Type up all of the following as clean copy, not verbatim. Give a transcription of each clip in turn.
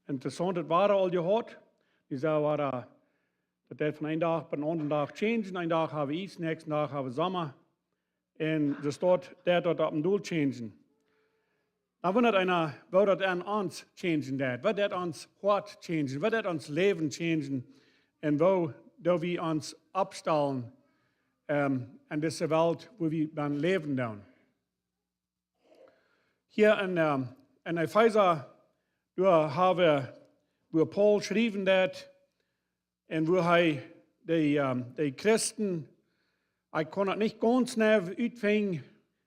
Interessant, das war al gehad. Die zei waren, dat van een dag op een andere dag changen. Een dag hebben we iets, nächsten dag hebben we zomer. En ze staat dat op een doel changen. Dan wondert einer, wat dat aan ons changen dat. Wat dat ons hart changen, wat dat ons leven changen. En waar dat we ons opstellen in deze wereld waar we ben leven doen. Hier in Epheser, hebben we Paul geschreven dat, en waar hij de Christen, ik kon het niet ganz snel uitvinden,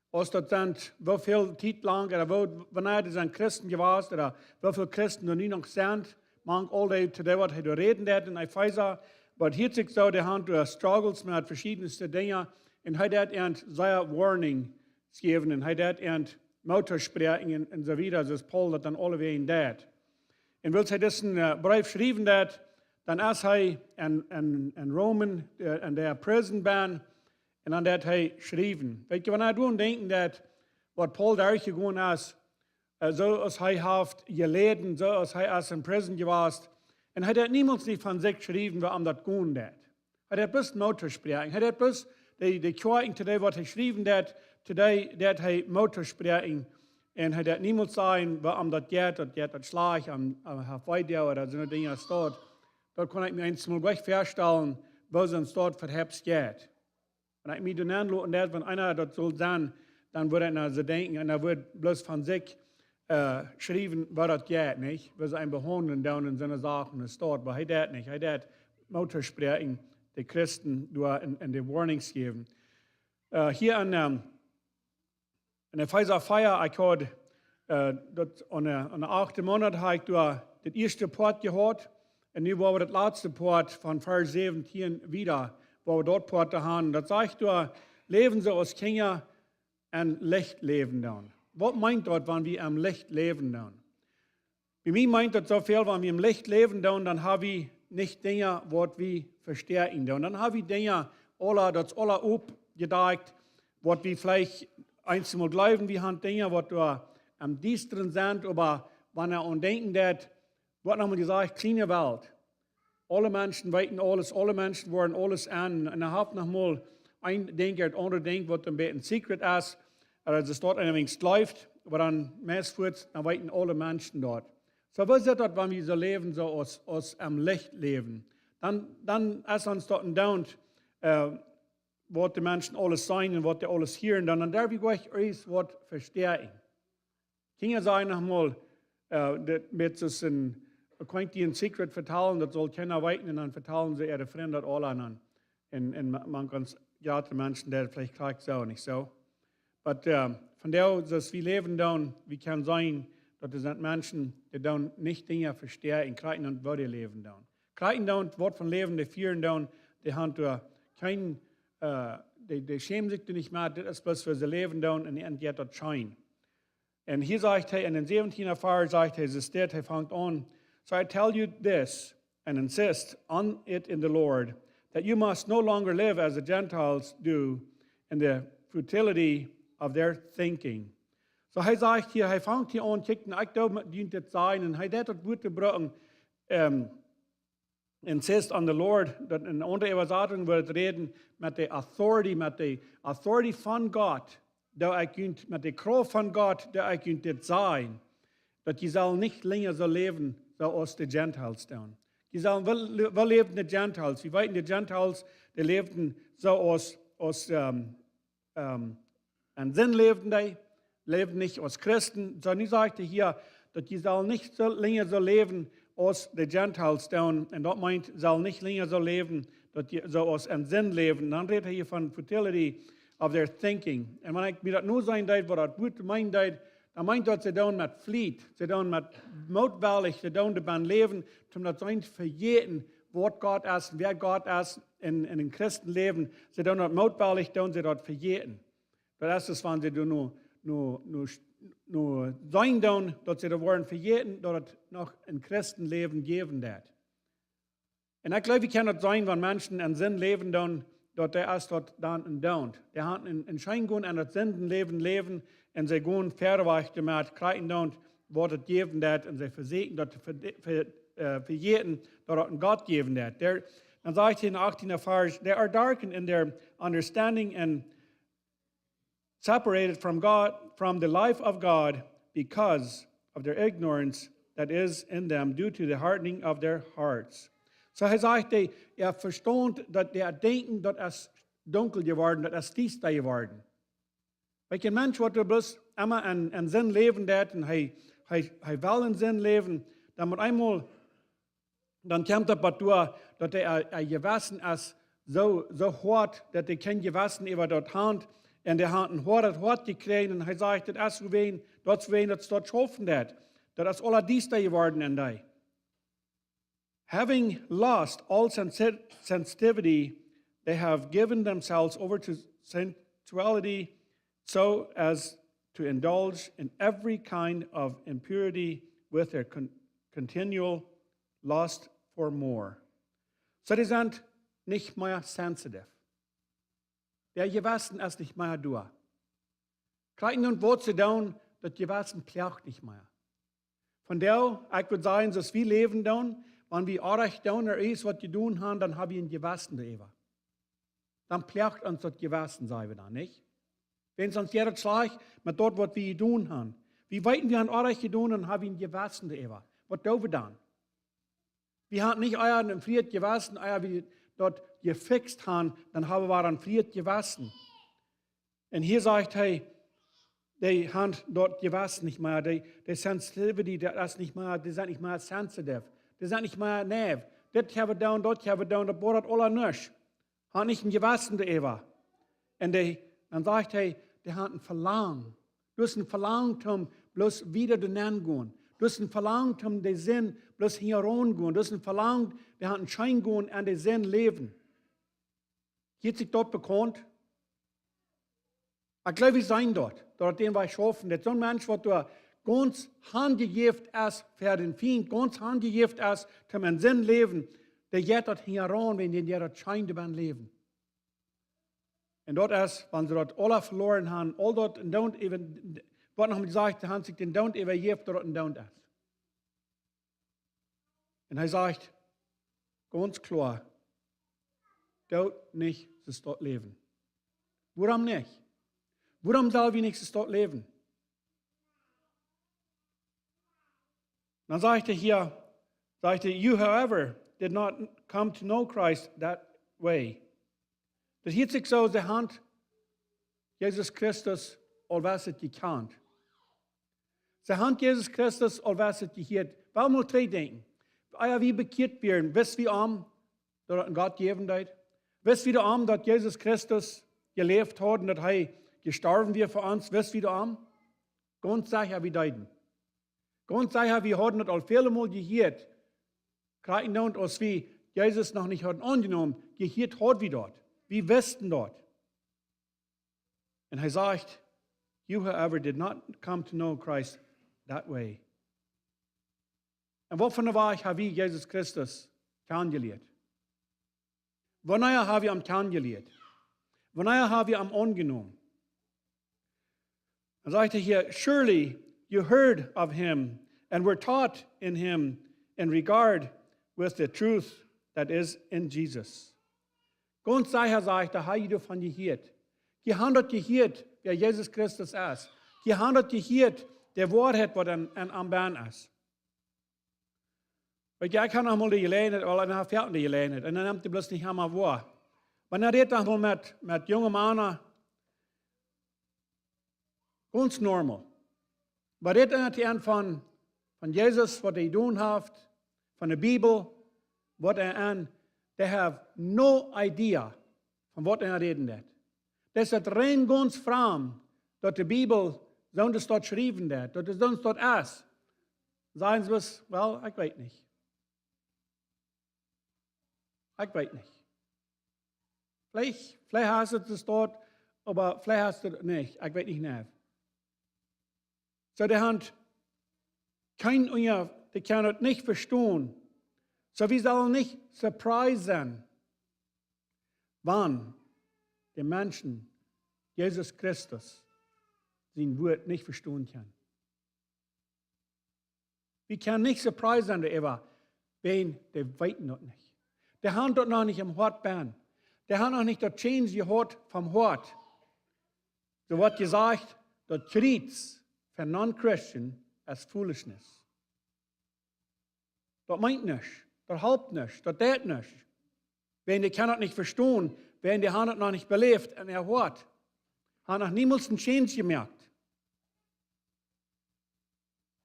als dat dan hoeveel tijd lang, wanneer er zijn Christen geweest, of hoeveel Christen er nu nog zijn, man altijd today wat hij reden dat in Epheser, maar hier zich zo, de hand door struggles met verschiedenste dingen, en hij dat een zeer warning gegeven, en hij dat een Muttersprechingen en so weiter, zoals Paul dat dan alleweg deed. En wil hij deze brief schrijven dat, dan is hij in Rome, in der prison ben, en dan dat hij schrijven. Weet je, wanneer doen denken dat wat Paul daar gegaan is, zoals hij heeft geleden, zoals hij is in prison geweest, en hij had niemand niet van zich geschreven, waarom dat gaan deed. Hij had bloß Mutterspreching. Hij had bloß de kwijting today wat hij schreven dat, today dat hij Mutterspreching. En hij had niemand zijn, waarom dat gaat, slag am Weidjauer, dat zijn dingen staat. Dat kon ik me eens mal gleich verstellen, wo es staat voor het gaat. En ik me dan aanloten dat, wenn einer dat soll zijn, dan wordt hij zo denken, en dan wordt bloß van zich schrijven, wat dat gaat, niet? We zijn behandelen down in zijn zaken, het staat, maar hij dat niet. Hij dat Mutterspreching, de Christen, door in de warnings geven. Hier in Epheser 4, ik had dat aan de 8e maand had ik door het eerste poort gehad. En nu waren we het laatste poort van vers 17 wieder, waar we dat poort hadden. Dat zegt door, leven zoals kinderen en licht leven dan. Wat meint dat, wanneer we am licht leven dan? Bij mij meint dat zoveel, wanneer we am licht leven dan hebben we niet dingen wat we versterken dan. Dan hebben we dingen, dat is alle opgedacht, wat we vielleicht einmal glauben, wir haben Dinge, was da am diesteren sind, aber wenn an denken, dat, was nochmal gesagt, kleine Welt. Alle Menschen weiten alles, alle Menschen wollen alles an. Und er hat nochmal ein Denker, andere denkt, was ein bisschen secret ist, also es dort ein wenig läuft, aber dann meist wird, dann weiten alle Menschen dort. So was ist das, wenn wir so leben, so aus am Licht leben? Dann ist uns dort ein Down, wat de mensen alles zijn en wat die alles hören, dan darf ik euch eens wat versterken. Kinderen zijn nogmaals, met zo'n, kan ik die een secret vertellen, dat zal keiner weten, en dan vertellen ze ihre Freunde dat alle aan. En man kan, ja, de mensen, dat vielleicht krijgt zo niet zo. Maar van daar, zoals we leven dan, wie kan zijn, dat er zijn mensen, die dan niet dingen versterken, krijgen dan wat die leven dan. Krijgen dan wat van leven, die vieren dan, die hebben door geen, die schämen sich nicht mehr, das ist bloß für sie leben da und die hat das Schein. Und hier sagt er, in den 17er Vers sagt er, er fängt an, so I tell you this, and insist on it in the Lord, that you must no longer live as the Gentiles do in the futility of their thinking. So er sagt hier, er fängt hier an, kicken, ich glaube, dient das sein, und er hat das Wort gebrochen, insist on the Lord, dat in andere Übersetzung wird reden mit der Authority von Gott, da ich kunt, mit der Kraft von Gott, da ich kunt das sein, dass die soll nicht länger so leben, so aus den Gentiles tun. Die sollen, wir leben die Gentiles, wir weiten die Gentiles, die lebten so aus ein Sinn lebten die, leben nicht aus Christen, sondern ich sagte hier, dass die sollen nicht so länger so leben, aus den Gentiles tun, und das meint, soll nicht länger so leben, dass die so aus einem Sinn leben. Dann redet er hier von futility of their thinking. Und wenn ich mir das nur sagen darf, was das gut meint, dann meint das, sie tun mit Fleet, sie tun mit mutwillig, sie tun beim Leben, um das zu verjäten, was Gott ist, wer Gott ist in den Christenleben. Sie tun das mutwillig, tun sie das verjäten. Das ist es, wenn sie nur sein dann, dass sie da wollen verjäten, dass es noch ein Christenleben geben wird. Und ich glaube, wie kann das sein, wenn Menschen einen Sinn leben, dann, dass der erst dort dann und down. Die haben einen Schein gehen, an das Sündenleben leben, und sie gehen verweicht damit, kriegen dann Worte geben dat und sie versegen dat für jeden, dort an Gott geben dat. Dann sagt in 18. Vers, they are darkened in their understanding and separated from God, from the life of God, because of their ignorance that is in them due to the hardening of their hearts. So hij zegt, verstond dat denken dat es dunkel geworden, dat es dichter geworden. Weil ein Mensch, der bloß immer einen Sinn leben hat, und er will einen Sinn leben, dann mit einmal, dann kommt das durch, dass er gewassen ist, so hart, dass er kein Gewassen über dort hat, und er hat ein hart gekriegt, und er sagt, das ist wen, dass dort schaffen hat, das ist aller diester geworden in dir. Having lost all sensitivity, they have given themselves over to sensuality so as to indulge in every kind of impurity with their continual lust for more. So die sind nicht mehr sensitive. Der Gewassen ist nicht mehr da. Kriegen und Wort zu tun, das Gewassen plaucht nicht mehr. Von der, ich würde sagen, dass wir leben dann, wenn wir auch tun, ist, was wir tun haben, dann haben wir ein Gewassen da. Dann plaucht uns das Gewassen, sagen wir dann, nicht? Wenn es uns jeder schleicht, mit dort, was wir tun haben. Wie weit wir an Ordnung tun, dann haben wir ein Gewassen da. Was tun wir dann? Wir haben nicht euer ein Fried gewassen, euer wie dort gefixt haben, dann haben wir ein Fried gewassen. Und hier sagt er, die haben dort gewassen nicht mehr, die Sensitivity, das nicht mehr, die sind nicht mehr sensitive, die sind nicht mehr nerv. Das haben wir down, dort haben wir down, das bohrt alle nicht. Hat nicht ein gewassen da Eva. Und dann sagt er, die haben ein Verlangen. Du hast ein Verlangen, um bloß wieder den gehen. Du hast ein Verlangen, um den Sinn bloß hier gehen. Du hast ein Verlangen, die haben einen Schein gehen an den Sinn leben. Geht sich dort bekannt? Ich glaube, wir sind dort. Dort den wir schaffen. Das ist so ein Mensch, der ganz handgegeben ist für den Feind, ganz handgegeben ist, um einen Sinn leben, der geht dort hier ran, wenn die dort Schein beim Leben. Und dort ist, wenn sie dort alle verloren haben, all dort und don't even, was noch gesagt, haben sich den don't übergeben, dort und don't ist. Und er sagt, ganz klar, dort nicht das dort leben. Warum nicht? Warum soll wir nicht das dort leben? Dann sagt er hier, you however did not come to know Christ that way. Das hielt sich so aus der Hand, Jesus Christus, all was es gekannt. Die Hand Jesus Christus, all was es gehört. Warum nur drei denken? Wie bekehrt werden, wisst wie arm, dass Gott geben hat? Wisst wie der arm, dass Jesus Christus gelebt hat und dass er gestorben wird für uns? Wisst wie der arm? Ganz sicher wie deuten. Ganz sicher, wir haben das all viele Mal gehört. Kriegen und als wie Jesus noch nicht hat angenommen, gehört hat wie dort. Wir wissen dort. Und er sagt, you however did not come to know Christ that way. Und wovon war ich, habe ich Jesus Christus kennengelernt? Wanneer habe ich ihn kennengelernt? Wanneer habe ich ihn angenommen? Dann sagt er hier, surely you heard of him and were taught in him in regard with the truth that is in Jesus. Ganz sicher sagt er, habe ich davon gehört. Gehandelt gehört, wer Jesus Christus ist. Gehandelt gehört, der Wahrheit, was am Bein ist. Weil ich kann auch mal die gelernt, oder ich habe Pferden gelernt, und dann nimmt er bloß nicht einmal wahr. Wenn er redet mal mit jungen Männern, ganz normal. Aber redet er von Jesus, was er tun hat, von der Bibel, was they have no idea von was er reden hat. Das ist rein ganz fremd, dass die Bibel sonst dort geschrieben hat, dass es sonst dort ist. Sagen sie was, well, ich weiß nicht. Ich weiß nicht. Vielleicht hast du es dort, aber vielleicht hast du es nicht. Ich weiß nicht mehr. So, die haben die können es nicht verstehen. So, wir sollen nicht surprised sein, wann die Menschen Jesus Christus sein Wort nicht verstehen können. Wir können nicht surprised sein darüber, wen, der weiten noch nicht. Der hat dort noch nicht im Hort been. Der hat noch nicht dort Change gehört vom Hort. So wird gesagt, dort treats für Non-Christian as foolishness. Dort meint nicht, dort halbt nicht, dort tät nicht. Wenn die kann das nicht verstehen, wenn die haben das noch nicht belebt und erhört, hat noch niemals einen Change gemerkt.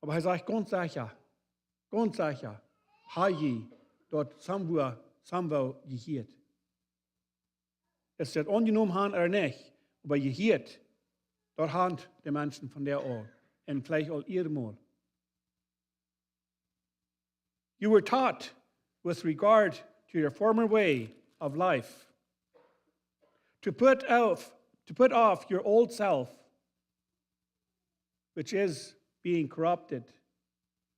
Aber er sagt ganz sicher, Haji dort Samwo gehört. Es wird angenommen haben oder nicht, aber gehört, dort haben die Menschen von der Ort und vielleicht auch ihr Mal. You were taught with regard to your former way of life to put off your old self, which is being corrupted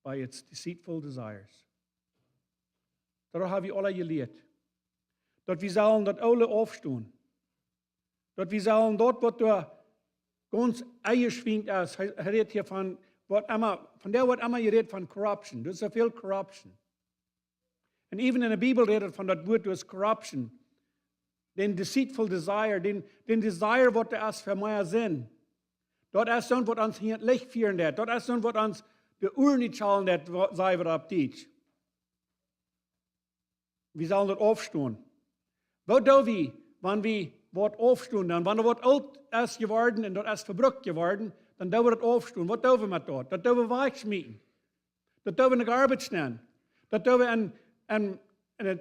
by its deceitful desires. Darauf habe ich alle gelehrt. Dort wir sollen dort alle aufstehen. Dort wir sollen dort, wo du ganz eingeschwingt ist, er redet hier von der wird immer geredet von Corruption. Das ist so viel Corruption. Und even in der Bibel redet von das Wort, das Corruption. Den deceitful desire, den Desire, was da ist für mehr Sinn. Dort ist dann, was uns hier Licht führen wird. Dort ist dann, was uns die Uhr nicht schauen wird, sei wir abdicht. Wir sollen dort aufstehen. Wo da wir, wenn wir dort aufstehen, dann, wenn dort alt ist geworden und dort ist verbrückt geworden, dann dürfen wir dort aufstehen. Was dürfen wir dort? Dort dürfen wir Weich schmieden. Dort dürfen wir eine Arbeit stellen. Dort dürfen wir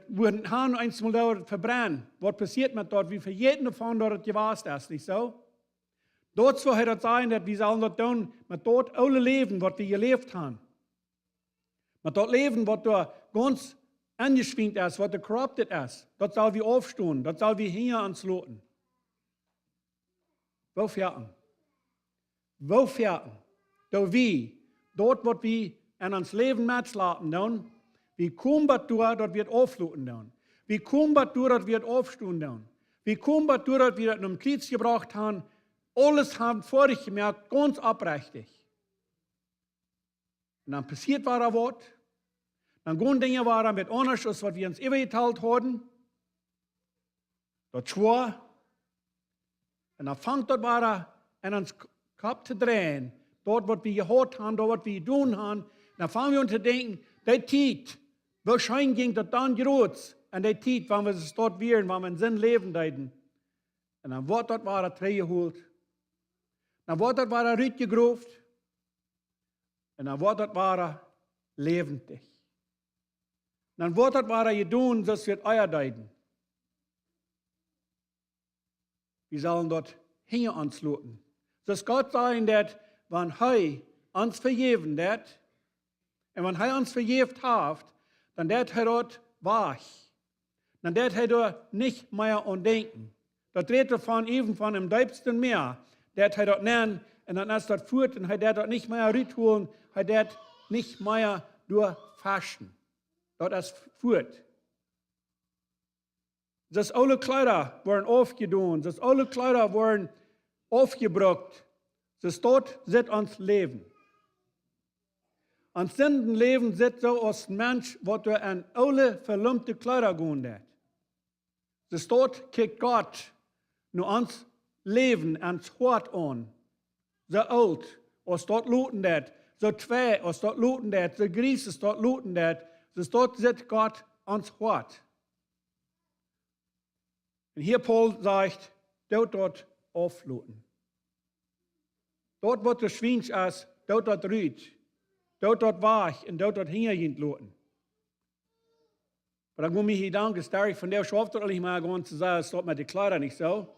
wo ein Hahn einmal dort verbrennen. Was passiert mit dort? Wie für jeden davon dort gewasst ist, nicht so? Dort soll es sein, dass wir sollen dort tun, mit dort alle leben, was wir gelebt haben. Mit dort leben, was da ganz angeschwingt ist, was da corrupted ist. Dort soll wir aufstehen, dort soll wir hier ans Loten. Wo fährten? Wo fährten? Da wie, dort, was wir in uns Leben mitschlafen, dann, wie kommen wir durch, dort wird aufluten dann. Wie kommen wir durch, dort wird aufstehen dann. Wie kommen wir durch, dort wir das in einem Krieg gebracht haben, alles haben vorig gemerkt, ganz abrechtig. Und dann passiert war was, dann gehen Dinge waren mit anders, als was wir uns übergeteilt haben. Dort schwor, und dann fängt dort war an uns Kopf zu drehen, dort, was wir gehört haben, dort, was wir tun haben, dann fangen wir uns zu denken, der Tiet, wahrscheinlich ging das dann groß, und der Tiet, wenn wir es dort wären, wenn wir in Sinn leben deuten. Und dann wird dort war geholt. Dann wird dort war rütgegruft. Und dann wird dort war lebendig. Dann wird dort war gedun, das wird euer deuten. Wir sollen dort hinter uns loten. Das Gott sein, dass wenn er uns vergeben hat, und wenn er uns vergeben hat, dann wird er dort wach. Dann wird er dort nicht mehr an denken. Das redet davon, eben von dem Deibsten mehr, der er dort nennen, und dann ist dort führt, und er dort nicht mehr rütholen, er dort nicht mehr durchfasten. Dort ist führt. Das alle Kleider wurden aufgedoen, das alle Kleider wurden aufgebrockt. Das dort sitzt uns Leben. Ans Leben sitzt so als Mensch, wo du an alle verlumpte Kleider gehen hat. Das dort kickt Gott nur ans Leben, ans Hort an. So alt, als dort looten hat, so zwei, als dort looten hat, so Grieß, als dort looten hat, das dort sitzt Gott ans Hort. Und hier Paul sagt, dort auflooten. Dort, wo der Schwinsch ist, dort rüht. Dort wach und dort hingehen loten. Aber dann muss ich danken, dass von der schafft doch nicht mal ganz zu sagen, es stopp mit den Kleidern nicht so.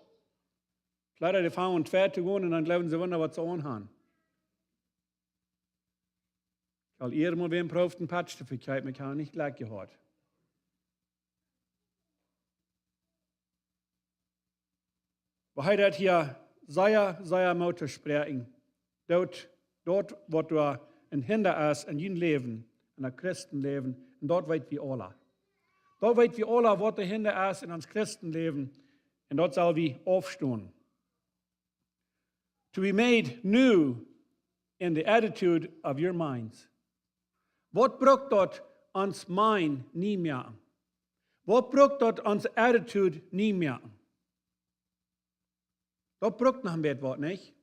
Kleider, die fangen an zu gehen und dann glauben sie, was sie anhaben. Weil ihr mal wen braucht einen Patch dafür, ich habe mich nicht gleich gehört. Wir haben hier sehr mutig sprechen. Dort, wo du ein Hinder ist in jedem Leben, in einem Christenleben, und dort weit wir alle. Dort weit wir alle, was der Hinder ist in uns Christenleben, und dort soll wir aufstehen. To be made new in the attitude of your minds. Wat brukt dat ons mind niet meer? Wat brukt dat onze attitude niet meer? Dat brukt nog een beetje wat, niet?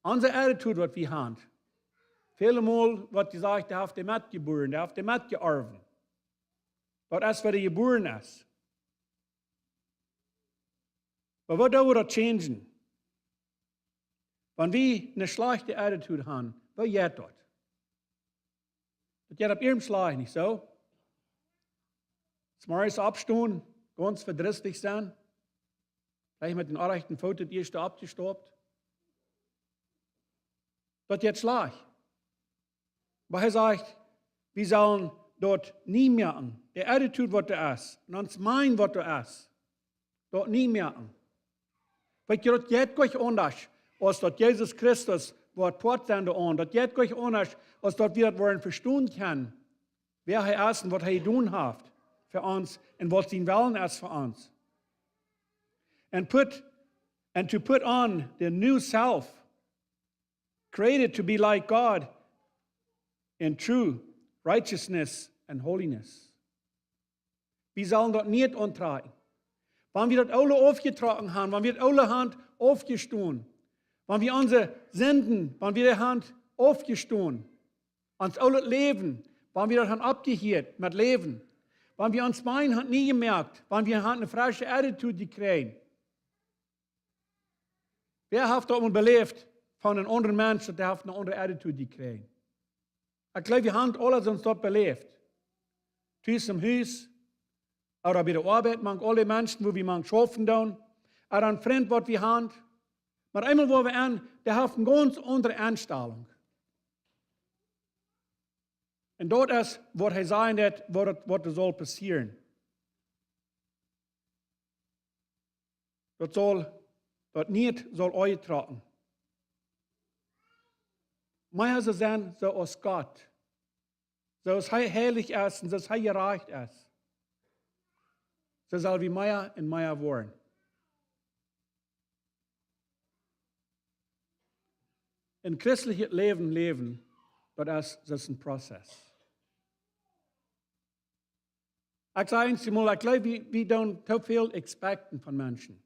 Onze attitude wat we hebben. Vielemaal wat je zegt, die heeft die metgeboren, die heeft die metgearven. Dat is wat die geboren is. Maar wat doen we dat changen? Wanneer we een slechte attitude hebben, wat gaat dat? Dat gaat op ihrem slag nicht so. Morgens abstehen, ganz verdrießlich sein, gleich mit den rechten Foto die erste abgestaubt. Das geht schlag. Aber er sagt, wir sollen dort nie merken, die Attitude, was da ist, und uns meinen, was da ist, dort nie merken. Weil das geht gleich anders, als dort Jesus Christus war tot sein an. Das geht gleich anders, als dort wir das wollen verstehen können, wer er ist und was er tun hat für uns und was sein Willen ist für uns. And to put on the new self, created to be like God in true righteousness and holiness. Wir sollen das nicht antragen. Wenn wir das alle aufgetragen haben, wenn wir das alle Hand aufgestehen, wenn wir unsere Sünden, wenn wir die Hand aufgestehen, uns alle Leben, wenn wir das haben abgehört mit Leben, wenn wir uns meinen, haben nie gemerkt, wenn wir eine frische Attitude kriegen. Wer hat das mal belebt von einem anderen Menschen, der hat eine andere Attitude kriegen? Ich glaube, wir haben alle uns dort belebt. Tüß im Haus, oder bei der Arbeit, man alle Menschen, wo wir man schaffen tun, oder ein Freund, was wir haben. Aber einmal, wo wir an, der hat eine ganz andere Einstellung. Und dort ist, was er sagen wird, was soll passieren. Das nicht soll euch tragen. Mehr zu sein, so als Gott. So als er heilig ist und so als er gerecht ist. So soll wie mehr und mehr werden. Ein christliches Leben, das ist ein Prozess. Ich sage eins mal, ich glaube, wir tun zu viel expecten von Menschen.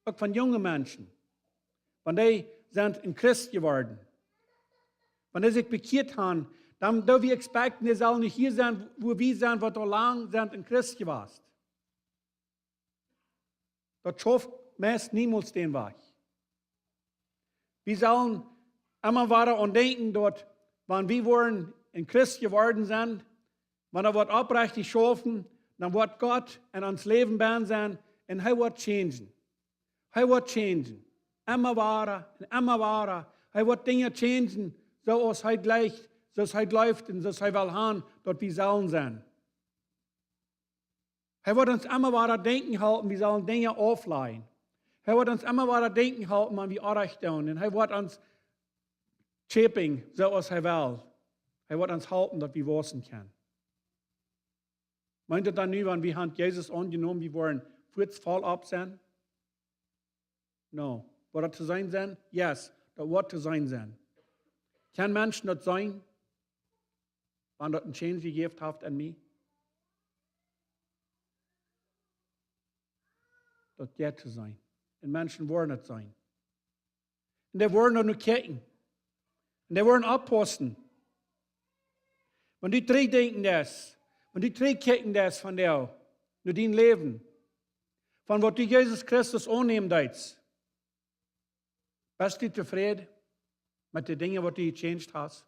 Auch von jungen Menschen. Wenn die sind ein Christ geworden. Wenn die sich bekehrt haben, dann dürfen wir expecten, die sollen nicht hier sein, wo wir sind, wo du lang sind ein Christ gewesen. Das schafft meist niemals den Weg. Wir sollen immer weiter und denken, dort, wenn wir ein Christ geworden sind, wenn er wird aufrichtig schaffen, dann wird Gott in uns Leben bei sein und er wird changen. Er wird changen. Immer weiter und immer weiter. Er wird Dinge changen, so als er gleicht, so als er läuft und so als er will haben, dort wir sollen sein. Er wird uns immer weiter denken halten, wir sollen Dinge aufleihen. Er wird uns immer weiter denken halten, wenn wir Arbeit tun. Und er wird uns shaping, so als er will. Er wird uns halten, dass wir wachsen können. Meint ihr dann nicht, wenn wir haben Jesus angenommen, wir wollen kurz voll ab sein? No. Wird das zu sein sein? Yes, das wird zu sein sein. Kann Menschen das sein, wenn das einen Change gegeben hat an mich? Das geht zu sein. Und Menschen wollen das sein. Und die wollen das nur kicken. Und die wollen abposten. Wenn die drei denken das, wenn die drei kicken das von dir, nur dein Leben, von was du Jesus Christus annehmen darfst, bist du zufrieden mit den Dingen, die du gechanged hast?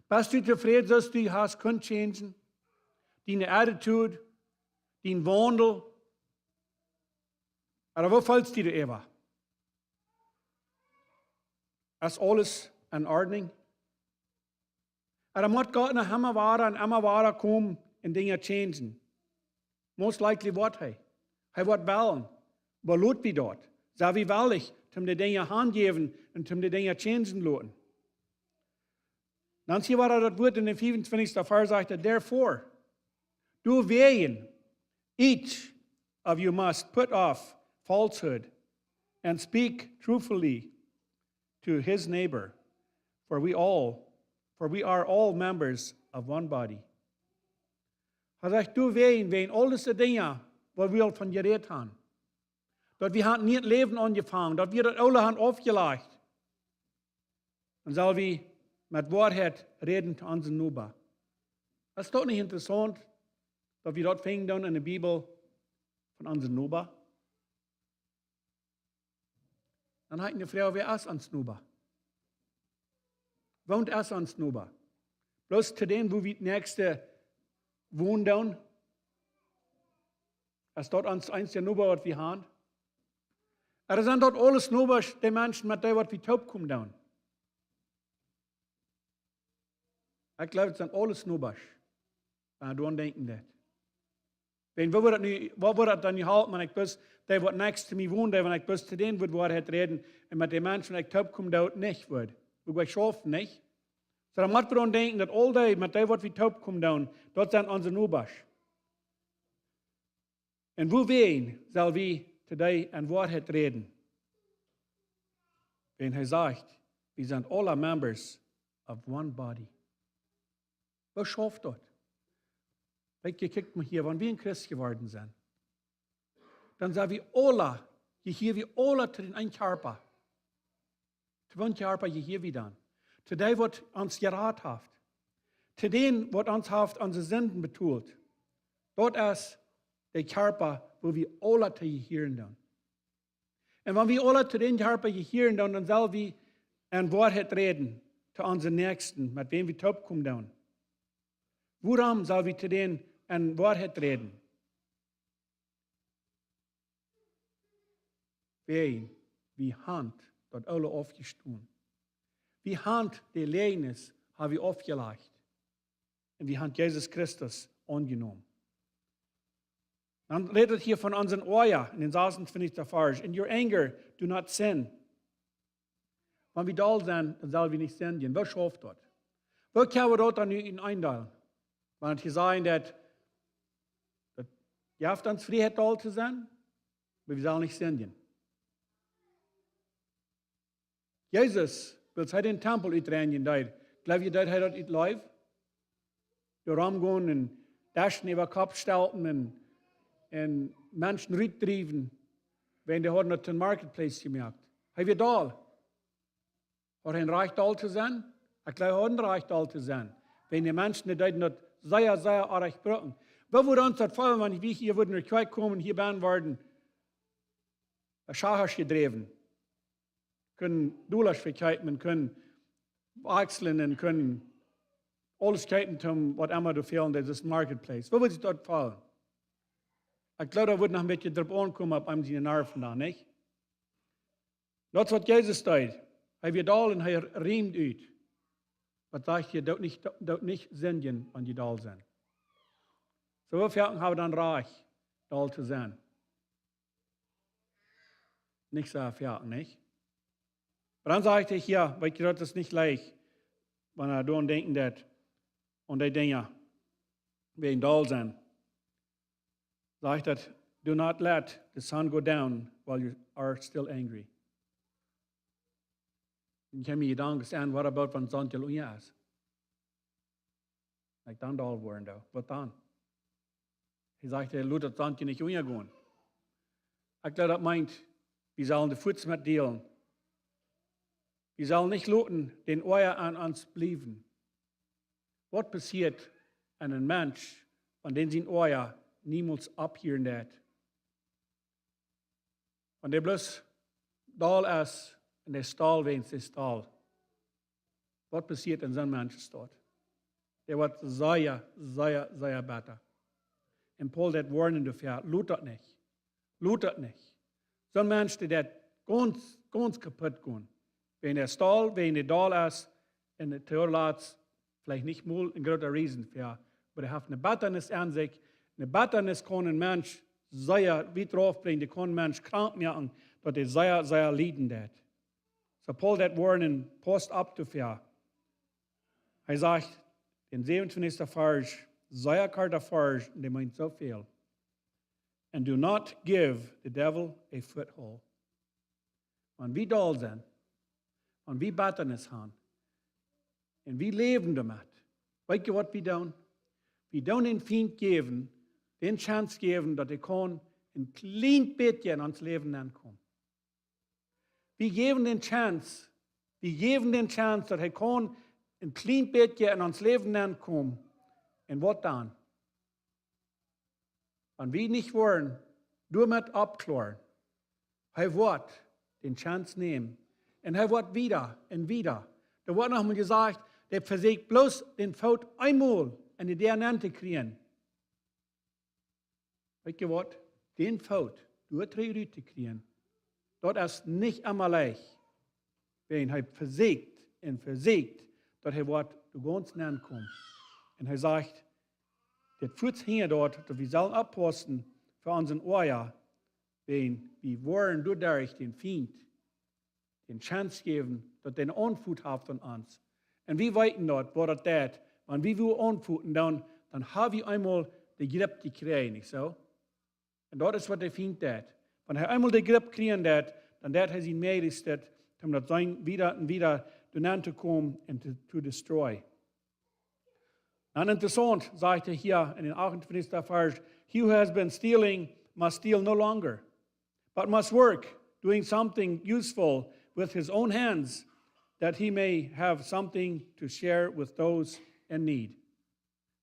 Bist du zufrieden, dass du hast können changen? Deine Attitude, dein Wandel? Oder wo fällst du dir immer? Ist alles in Ordnung? Oder muss Gott noch immer weiter kommen und Dinge changen? Most likely wird er. Er wird wollen. Aber lohnt wie dort. So wie will ich, um die Dinge handgeben und um die Dinge changen lassen. Dann hier war das Wort in den 25. Vers sagt er, therefore, do weighen, each of you must put off falsehood and speak truthfully to his neighbor, for for we are all members of one body. Hij zegt, du ween al deze dingen, wat we al van gereed hebben. Dat we hadden niet het leven aangevangen, dat we dat alle hebben afgelegd. Dan zal we met waarheid reden te onze Nuba. Is dat niet interessant, dat we dat vinden dan in de Bijbel van onze Nuba? Dan hat eine Frau wie es ans Nuba. Wohnt es ans Nuba. Bloß zu denen, wo wir das nächste wohnen dann. Es dort ans eins der Nuba, was wir haben. Er sind dort alles Nubas, die Menschen, mit denen wir taub kommen dann. Ich glaube, es sind alles Nubas. Wenn du an denken das. Wenn wir das dann nicht halten, wenn ich bis, der wird nächst zu mir wohnen, wenn ich bis zu denen wird Wahrheit reden, und mit den Menschen, wenn ich taub komme, dort nicht wird. Wir schaffen nicht. So dann müssen wir daran denken, dass all die, mit denen wir taub kommen, dort sind unsere Nubas. Und wo wen soll wir today an Wahrheit reden? Wenn er sagt, wir sind alle members of one body. Was schafft dort? Weil gekickt mal hier, wenn wir ein Christ geworden sind, dann sagen wir alle, hier wir alle zu den einen Körper. Zu welchem Körper hier wir dann? Zu dem, was uns gerat hat. Zu dem, was uns hat, unsere Sünden betont. Dort ist der Körper, wo wir alle zu hören dann. Und wenn wir alle zu den Körper hören dann sollen wir an Wahrheit reden zu unseren Nächsten, mit wem wir taub kommen dann. Worum sollen wir zu denen an Wahrheit reden? Wie Hand dort alle aufgestoßen. Wie Hand der Leines haben wir aufgelegt. Und wie Hand Jesus Christus angenommen. Dann redet hier von unseren Ohren, in den 26. Vers. In your anger, do not sin. Wenn wir da sind, dann sollen wir nicht sündigen. Wer schafft dort? Wer kann wir dort dann in einteilen? Wenn es hier sagen, dass ihr habt uns Freiheit da zu sein, aber wir sollen nicht sündigen. Jesus will sich den Tempel uitreinigen. Glaubt ihr, dass er das live? Wir rumgehen und Daschen über den Kopf stellen und Menschen rübertreiben, wenn die haben das den Marketplace gemacht. Haben wir da? Hat er ein Reich da zu sein? Ich glaube, er hat ein Reich da zu sein. Wenn die Menschen die das sehr arg brauchen. Wo würde uns das fallen, wenn wir hier würden in die Kirche kommen und hier werden werden, Schachers gedreven. Können Dulaschfähigkeiten, können Wechseln, können alles Keiten tun, was immer du fehlen, das ist Marketplace. Wo würde sich dort fallen? Ich glaube, da würde noch ein bisschen drauf ankommen, ob einem seine Nerven da, nicht? Das ist, was Jesus sagt. Er wird da und er riemt aus. Was sagt ihr, dort nicht sündigen, wenn die da sind. So wir haben wir dann Reich, da zu sein. Nicht so viel, nicht? Aber dann sagte ich, ja, weil ich das ist nicht leicht, wenn er daran denken wird, und die Dinge, wenn da sind. Sagt er, do not let the sun go down while you are still angry. Ich habe mir gedacht, what about wenn Sonntag unja ist? Ich dann da waren da. Was dann? Ich sagte, Luther Sonntag nicht unja gehen. Ich glaube, das meint, wir sollen die Fuß mit dealen. Wir sollen nicht luten, den Euer an uns bleiben. Was passiert an einem Mensch, an den sein Euer niemals abhören wird? Wenn der bloß da ist, und der Stahl wenigstens ist Stahl. Was passiert in so einem Menschen dort? Der wird sehr besser. Und Paul hat warnen dafür, lutet nicht. Lutet nicht. So ein Mensch, der ganz kaputt geht. Wenn der Stahl, wenn der da ist, in der Theorie vielleicht nicht mal ein großer Riesen für, aber er hat eine Batternis an sich. Eine Batternis kann ein Mensch sehr weit draufbringen, der kann ein Mensch krank machen, dass er sehr leiden wird. So Paul hat warnen, post ab dafür. Er sagt, in 27. Vers, sehr karter Vers, und der meint so viel. And do not give the devil a foothold. Wenn wir da sind, wenn wir Batternis haben, En wie leven damit. Weet je wat we doen? We doen den Feind geven, den Chance geven, dat hij kan een klein beetje in ons leven aankomt. We geven den Chance dat hij kan een klein beetje in ons leven aankomt. En wat dan? Wenn wir nicht wollen, damit abklären, hij wordt den Chance nehmen. Und hij wordt wieder und wieder. Da wird noch mal gesagt, der versucht bloß den Fout einmal in die Hand zu kriegen. Weißt du was? Den Fout durch 3 Rüte zu kriegen, das ist nicht einmal leicht. Wenn er versucht, dass er wird du ganz nah kommt. Und er sagt, das führt hier dort, dass wir sollen abposten für unseren Ohr, wenn wir wollen dadurch den Feind den Chance geben, dass er eine Anfut hat von uns. Und wir weiten dort, wo das tät. Wenn wir anfuten, dann haben wir einmal die Grip gekriegt, nicht so? Und das ist, was der Feind tät. Wenn er einmal die Grip kriegen tät, dann tät er sie mehr ist, um das wieder und wieder zu kommen und zu destroy. Und interessant, sagt er hier in den 28. Vers, he who has been stealing must steal no longer, but must work, doing something useful with his own hands, that he may have something to share with those in need.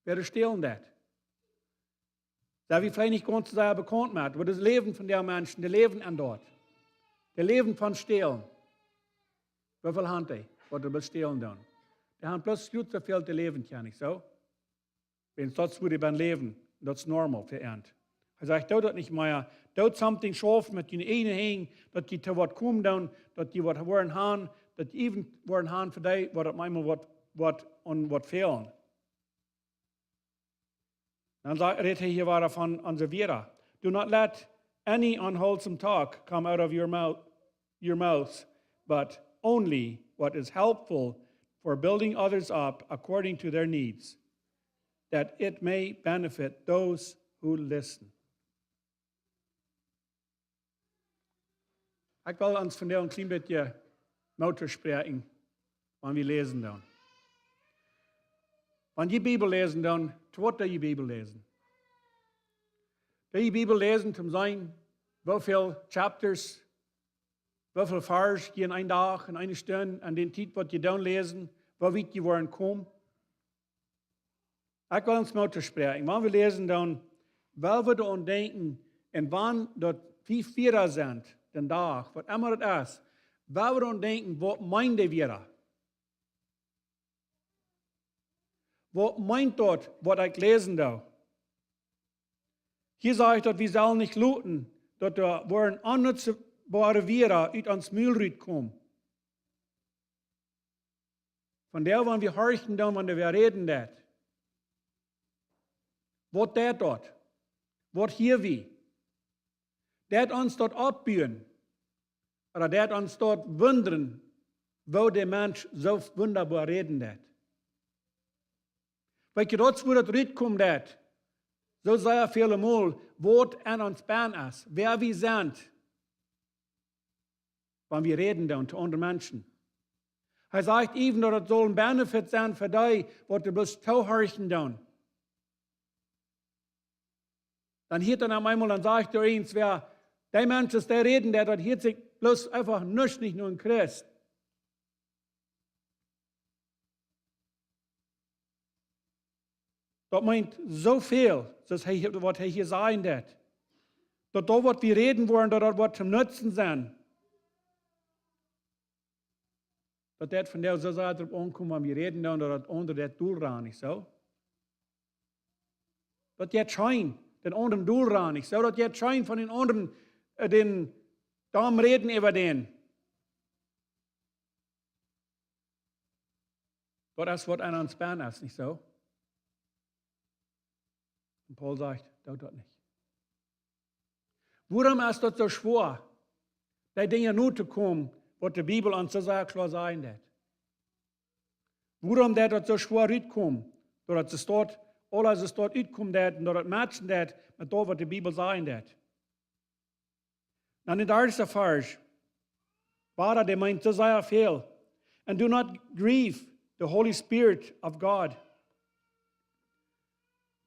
Wer stehlen das? Da wir vielleicht nicht ganz sehr bekannt machen, aber das Leben von der Menschen, das Leben an dort, das Leben von Stehlen. Wie viel haben die, was sie bestehlen dann? Die haben bloß gut so viel zu leben, ja nicht so? Wenn das würde beim Leben, das ist normal für Ernst. Er sagt, das nicht mehr, das something schaffen mit den einen hängen, dass die zu was kommen dann, dass die was wollen haben, dass die even wollen haben für die, was manchmal was fehlen. Dann redet er hier weiter von unserer Vera. Do not let any unwholesome talk come out of your mouth, but only what is helpful for building others up according to their needs, that it may benefit those who listen. Ich will uns von der ein klein bisschen Mutter sprechen, wenn wir lesen dann. Wenn die Bibel lesen dann, tut die Bibel lesen. Die Bibel lesen zum sein, wie viele Chapters, wie viele Vers gehen ein Tag und eine Stunde an den Titel, was die dann lesen, wie weit die wollen kommen. Ich will uns Mutter sprechen. Wenn wir lesen dann, weil wir daran denken, und wann dort 5 Vierer sind, den Tag, was immer das ist, weil wir daran denken, was meint wir? Was meint dort, was ich lesen da? Hier sage ich, dass wir sollen nicht looten, dass da wollen unnutzbare Viren aus ans Mühlried kommen. Von der wollen wir horchen, dann, wenn wir reden das. Was der dort? Was hier wie? Der uns dort abbühen. Oder der uns dort wundern, wo der Mensch so wunderbar reden hat. Weil dort, wo das Ried kommt, so sehr viele Mal, was an uns bein ist, wer wir sind, wenn wir reden da unter anderen Menschen. Er sagt eben, dass es soll ein Benefit sein für dich, was du bloß zuhören dann. Dann hier dann einmal, dann sagt er eins, wer der Mensch ist, der reden, der dort hier sich bloß einfach nicht nur ein Christ. Das meint so viel, was er hier sagen wird. Dass da, was wir reden wollen, dass das was zum Nutzen sein. Dass das von der so Seite ankommt, wenn wir reden, dann, dass das andere das Doel ran ist, so. Dass das scheint, den anderen Doel ran ist, so. Dass das scheint von den anderen, den Damen reden über den. Das ist, was an uns Bern ist, nicht so? Und Paul sagt, tut das nicht. Warum ist das so schwer, die Dinge nur zu kommen, was die Bibel uns so sehr klar sagen wird? Warum das so schwer rauskommt, dass es dort, alles es dort rauskommt, und dass es matchen wird mit dem, was die Bibel sagen wird? Dann in der ersten Vers, der meint so sehr viel. And do not grieve the Holy Spirit of God.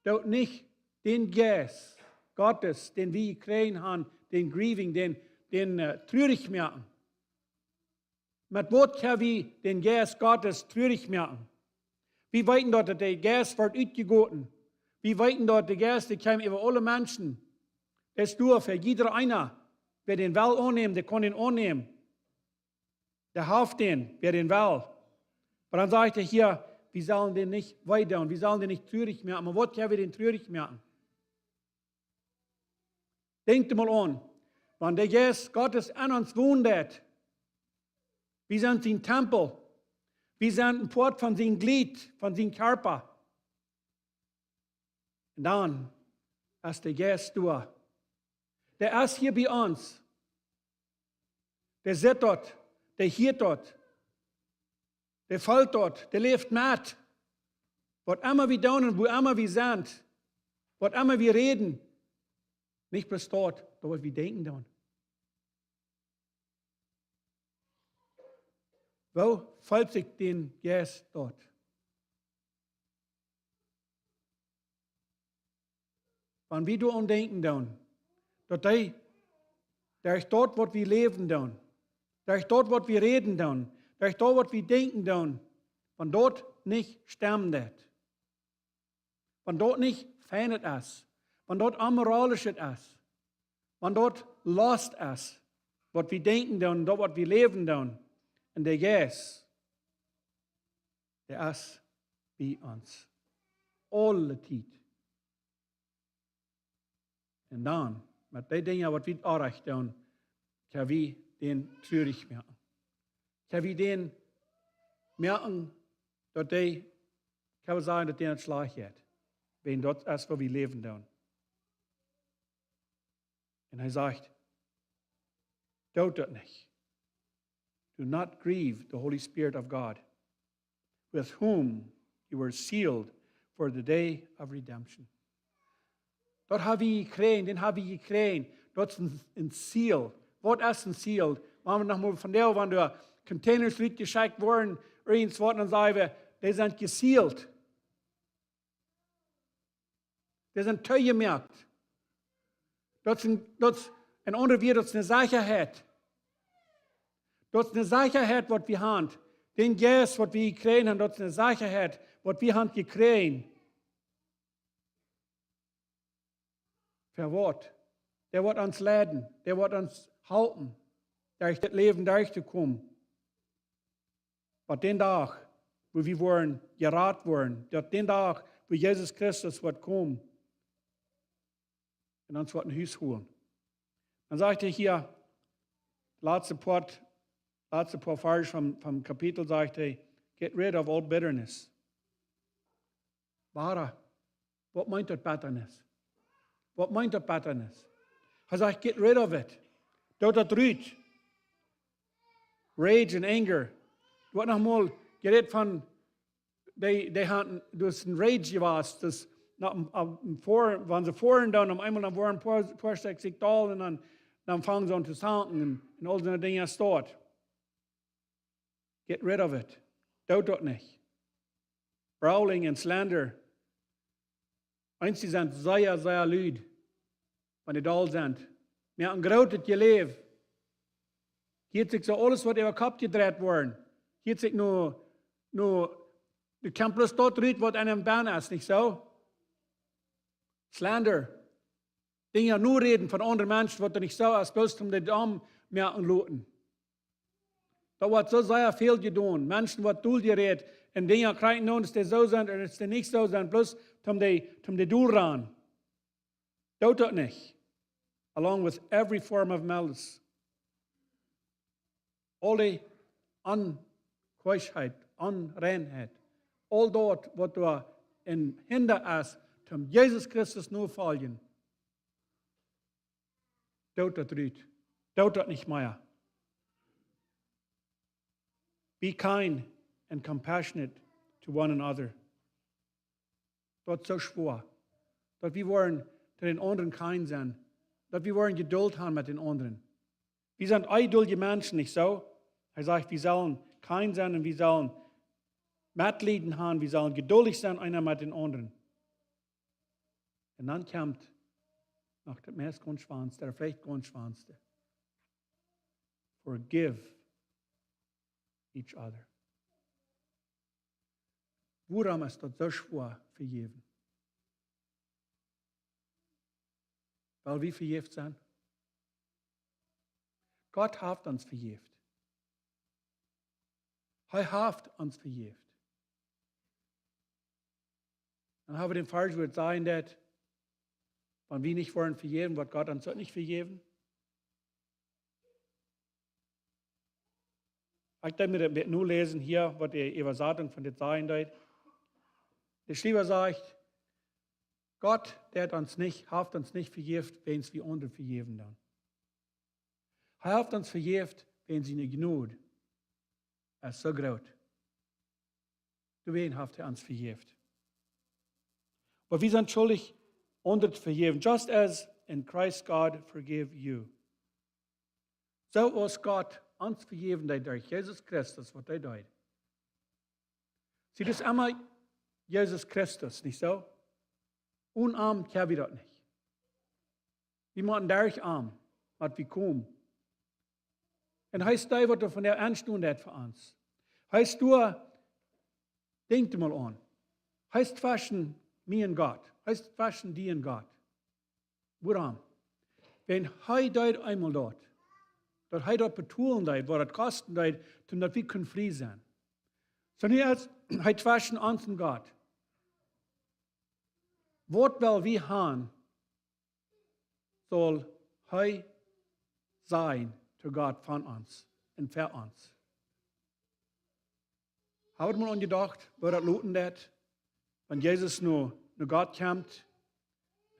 Dort nicht den Geist Gottes, den wir kriegen haben, den Grieving, den traurig merken. Mit was können wir den Geist Gottes traurig merken? Wir weten dort, dass der Geist wird ausgegoten. Wir weten dort, der Geist, der kommt über alle Menschen. Das ist nur für jeder einer. Wer den will annehmen, der kann den annehmen. Der hilft den, wer den will. Aber dann sagt er hier, wir sollen den nicht weiter und wir sollen den nicht traurig merken. Aber was können wir den traurig merken? Denkt mal an, wenn der Geist Gottes an uns wohnt, wir sind sein Tempel, wir sind ein Port von seinem Glied, von seinem Körper. Und dann ist der Geist da. Der ist hier bei uns. Der sitzt dort, der hört dort, der fällt dort, der lebt mit. Was immer wir tun und wo immer wir sind, was immer wir reden, nicht bloß dort, was wir denken tun. Wo fällt sich den Geist dort? Wenn wir da denken tun, durch dort, was wir leben tun, durch dort, was wir reden tun, durch dort, was wir denken tun, wenn dort nicht stimmt, wenn dort nicht feinet ist, wenn dort amoralisch ist, wenn dort lost ist, was wir denken tun, dort, was wir leben tun, und der Geist, der ist bei uns. Alle Zeit. Und dann, mit den Dingen, was wir anrecht tun, können wir den traurig merken. Können wir den merken, dass die, kann man sagen, dass der einen Schlag hat. Wenn dort ist, wo wir leben tun. Und er sagt, tut das nicht. Do not grieve the Holy Spirit of God, with whom you were sealed for the day of redemption. Dort haben wir gekriegt, den haben wir gekriegt. Dort ist ein Seal. Was ist ein Seal? Wenn wir nochmal von der, wenn der Containers geschickt wurden, irgendwas, dann sagen wir, die sind gesealt. Die sind teuer gemerkt. Dort ist ein anderer Wort, dort ist eine Sicherheit. Dort ist eine Sicherheit, was wir haben. Den Geist, was wir gekriegt haben, dort ist eine Sicherheit, was wir haben gekriegt. Für was? Der wird uns leiden, der wird uns halten, durch das Leben durchzukommen. Aber den Tag, wo wir wollen, gerat worden, den Tag, wo Jesus Christus wird kommen und uns wird ein Haus holen. Dann sagt er hier, letzte paar Vers vom Kapitel, sagt er, get rid of all bitterness. Was meint das Bitterness? Was meint das Bitterness? Er sagt, get rid of it. Dort das Rüt. Rage and anger. Du hast nochmal geredet von, die hatten, du hast ein Rage gewesen, das, wenn sie vorhin dann, einmal dann waren ein paar Stück sich da und dann fangen sie an zu zanken und all diese Dinge ist dort. Get rid of it. Tut das nicht. Brawling and slander. Eins, die sind sehr, sehr lüd, wenn die da sind. Wir haben ein großes Leben. Hier hat sich so alles, was über den Kopf gedreht worden. Hier hat sich nur, du kannst bloß dort reden, was einem Bein ist, nicht so? Slander. Dinge nur reden von anderen Menschen, was nicht so ist, bloß um den Daumen merken lassen. Da wird so sehr viel getan. Menschen, die Duld gerät, und Dinge kriegen nun, dass die so sind und dass die nicht so sind, bloß um die Duld ran. Tut das nicht. Along with every form of malice. All die Unkeuschheit, Unreinheit, all dort, was du in Hinder ist, zum Jesus Christus nur folgen. Tut das nicht. Tut das nicht mehr. Be kind and compassionate to one another. Dort so schwor. Dort wir wollen zu den anderen kind sein. Dort wir wollen Geduld haben mit den anderen. Wir sind eiduldige Menschen, nicht so? Er sagt, wir sollen kind sein und wir sollen Mitleiden haben, wir sollen geduldig sein, einer mit den anderen. Und dann kommt noch der meist Grundschwanzte, der vielleicht Grundschwanzte. Forgive each other. Woran ist das so schwer vergeben? Weil wir vergift sind. Gott hat uns vergift. Er hat uns vergift. Dann haben wir den falschen Wort sagen, dass wenn wir nicht wollen vergeben, wird Gott uns nicht vergeben. Ich denke, wir nur lesen hier, was die Übersetzung von der sagen wird. Der Schreiber sagt, Gott, der hat uns nicht vergift, wenn es wir andere vergeben dann. Er hat uns vergift, wenn sie nicht Gnade. Er ist so groß. Du wen hat er uns vergift. Aber wir sind schuldig, andere zu vergeben. Just as in Christ God forgive you. So was Gott uns vergeben durch Jesus Christus, was er tut. Sie das einmal Jesus Christus, nicht so? Unarm können wir das nicht. Wir machen dadurch arm, was wir kommen. Und heißt da, was du von der Anstunde hat für uns. Heißt du, denk dir mal an. Heißt faschen mir und Gott. Heißt faschen die und Gott. Warum? Wenn er dort einmal dort, dass er dort betonen dort, was das kosten dort, dann wir können frei sein. Sondern jetzt, er faschen uns und Gott. Was will wir haben, soll er sein zu Gott von uns und für uns. Habt mal angedacht, wo das Luten wird, wenn Jesus nur Gott kommt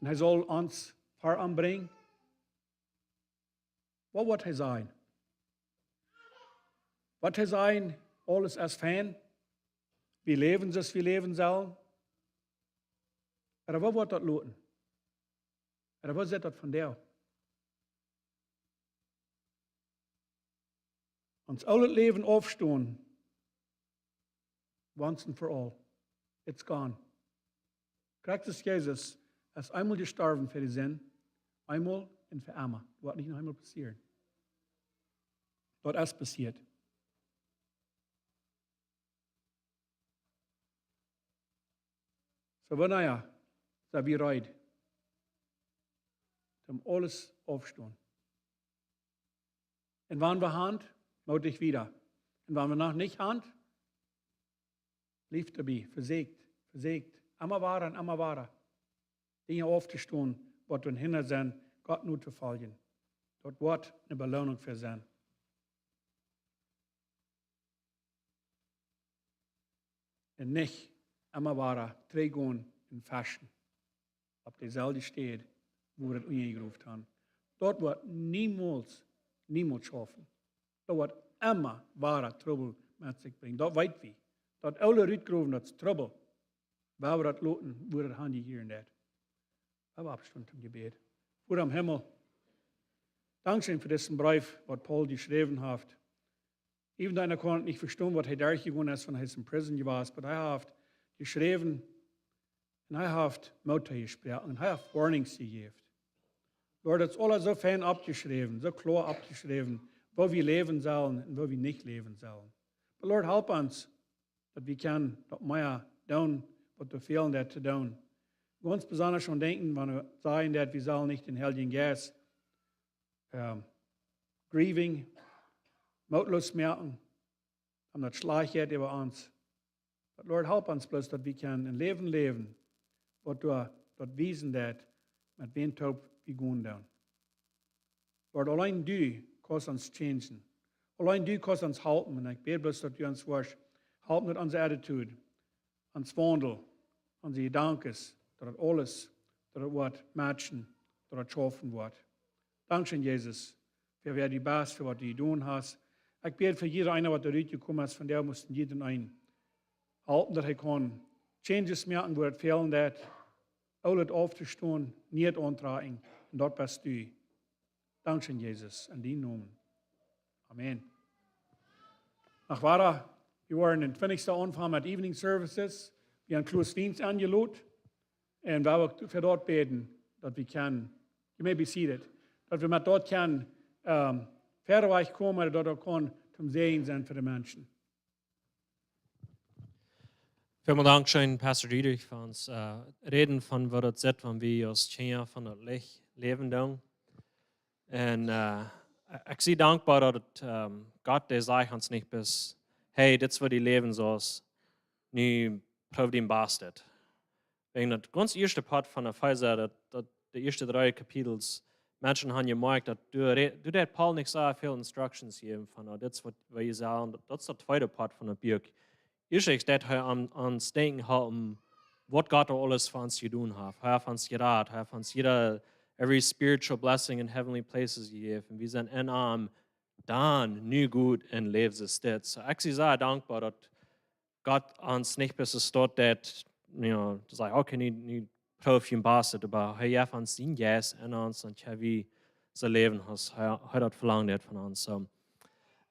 und er soll uns voranbringen? Was wird er sein? Wird er sein, alles als Fan? Wir leben es, wir leben sollen? Oder was wird das Luten? Oder was ist das von der? Uns alle Leben aufstehen, once and for all. It's gone. Christus Jesus ist einmal gestorben für die Sinn, einmal und für immer. Das wird nicht noch einmal passieren. Das ist passiert. So, wenn naja, so wie reid, um alles aufstehen. Und wenn wir Hand, laut ich wieder. Und wenn wir noch nicht Hand, lief dabei, versägt. Immer wahrer. Dinge aufzustehen, was wir hinter sind, Gott nur zu folgen. Dort wird eine Belohnung für sein. Und nicht immer wahrer, trägen und faschen. Ob dieselbe steht, wo wir das angerufen haben. Dort wird niemals schaffen. Dort wird immer wahrer Trouble mit sich bringen. Dort weit wie. Dort alle Rütgroven, das ist Trouble. Weil wir das loten, wo das Handy hier und dort. Aber Abstand im Gebet. Vater am Himmel, Dankeschön für diesen Brief, was Paul geschrieben hat. Even einer konnte nicht verstehen, was er durchgegangen ist, wenn er in Prison war. Aber er hat geschrieben, und er hat Mutter gesprochen, und er hat Warnings gegeben. Lord, das ist alles so fein abgeschrieben, so klar abgeschrieben, wo wir leben sollen und wo wir nicht leben sollen. Aber Lord, help uns, dass wir können das mehr tun, was wir fehlen, das zu tun. Ganz besonders schon denken, wenn wir sagen, dass wir sollen nicht den Heiligen Geist grieving, mutlos merken, und das schleicht über uns. But Lord, help uns bloß, dass wir können ein Leben leben, was du dort wiesen, dass mit wem taub wir gehen tun. Lord, allein du kannst uns changen. Allein du kannst uns halten. Und ich bete bloß, dass du uns wirst, halten mit unserer Attitude, uns Wandel, unsere Gedanken, dass das alles, dass das wird matchen, dass das schaffen wird. Dankeschön, Jesus, für wer die Bast, für was du tun hast. Ich bete für jeder einer, was da rausgekommen ist, von der mussten jeden einen halten, dass er kann Changes merken, wo es fehlen, dass alles aufzustehen, nicht antragen. Und dort bist du. Dankeschön, Jesus, in deinem Namen. Amen. Nach Wara Wir waren den 20. Anfang mit Evening Services. Wir haben einen kleinen Dienst angelot. Und wir wollen für dort beten, dass wir können, you may be seated, dass wir mit dort können, verderweg kommen, oder dort auch zum Segen sein für die Menschen. Vielen Dank, schön, Pastor Dietrich, für uns reden von was das ist, wenn wir uns hier von das Licht leben. Und ich bin dankbar, dass Gott der sagt uns nicht bis, hey, das wird die Leben so, nie prüft den Bastet. Wegen das ganz erste Part von der Pfizer, die ersten 3 Kapitels, Menschen haben gemerkt, dass du der Paul nicht so viele Instructions geben von das, was wir sagen, das ist der zweite Part von der Bibel. Ich dass wir ans Denken haben, was Gott alles für uns getan hat. Er hat uns gerat, er hat uns every spiritual blessing in heavenly places gegeben. Und wir sind in dann nie gut in Leben steht. So ich bin sehr dankbar, dass Gott uns nicht bis es dort, dass, sagt, okay, nicht prüfen bastet, aber er hat uns den Yes in uns und wie sein Leben hat verlangt von uns. So,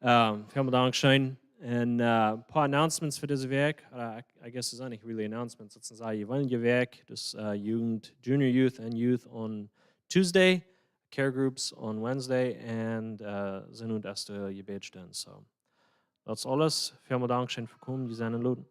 vielen Dank, schön. Und ein paar Announcements für dieses Werk. I guess it's nicht really announcements. It's ein Evangeliewerk, das Jugend, Junior Youth and Youth on Tuesday, Care Groups on Wednesday, and sind und erste Gebetsstunden. So, das alles. Vielen Dank, schön für kommen, die seinen Leuten.